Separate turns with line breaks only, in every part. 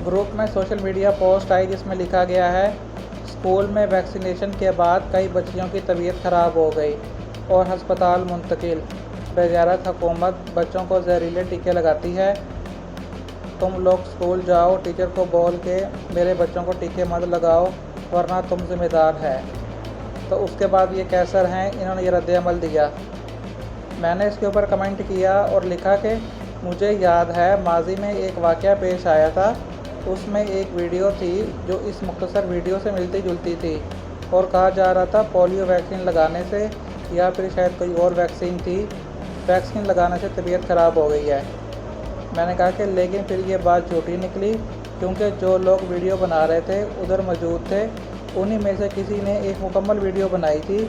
Group में social media post आई जिसमें लिखा गया है, स्कूल में वैक्सीनेशन के बाद कई बच्चियों की तबीयत ख़राब हो गई और अस्पताल मुंतकिल। वज़ारत हुकूमत बच्चों को जहरीले टीके लगाती है। तुम लोग स्कूल जाओ, टीचर को बोल के मेरे बच्चों को टीके मत लगाओ वरना तुम ज़िम्मेदार है। तो उसके बाद ये कैसर हैं, इन्होंने ये रद्द-ए-अमल दिया। मैंने इसके ऊपर कमेंट किया और लिखा कि मुझे याद है माजी में एक वाक़या पेश आया था। उसमें एक वीडियो थी जो इस मुख्तसर वीडियो से मिलती जुलती थी और कहा जा रहा था पोलियो वैक्सीन लगाने से या फिर शायद कोई और वैक्सीन थी, वैक्सीन लगाने से तबीयत ख़राब हो गई है। मैंने कहा कि लेकिन फिर ये बात झूठी निकली, क्योंकि जो लोग वीडियो बना रहे थे उधर मौजूद थे। उन्हीं में से किसी ने एक मुकम्मल वीडियो बनाई थी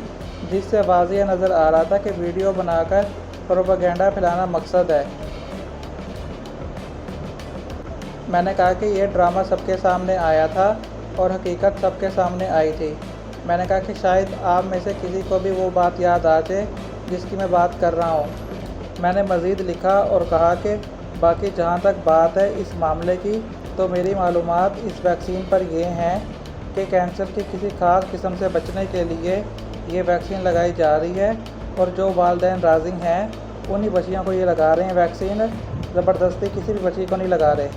जिससे वाज़िह नज़र आ रहा था कि वीडियो बनाकर प्रोपेगेंडा फैलाना मकसद है। मैंने कहा कि यह ड्रामा सबके सामने आया था और हकीकत सबके सामने आई थी। मैंने कहा कि शायद आप में से किसी को भी वो बात याद आ जाए जिसकी मैं बात कर रहा हूँ। मैंने मज़ीद लिखा और कहा कि बाकी जहाँ तक बात है इस मामले की, तो मेरी मालूमात इस वैक्सीन पर ये हैं कि कैंसर की किसी ख़ास किस्म से बचने के लिए ये वैक्सीन लगाई जा रही है और जो वालिदैन राज़ी हैं उन्हीं बच्चियों को ये लगा रहे हैं वैक्सीन। ज़बरदस्ती किसी भी बच्ची को नहीं लगा रहे।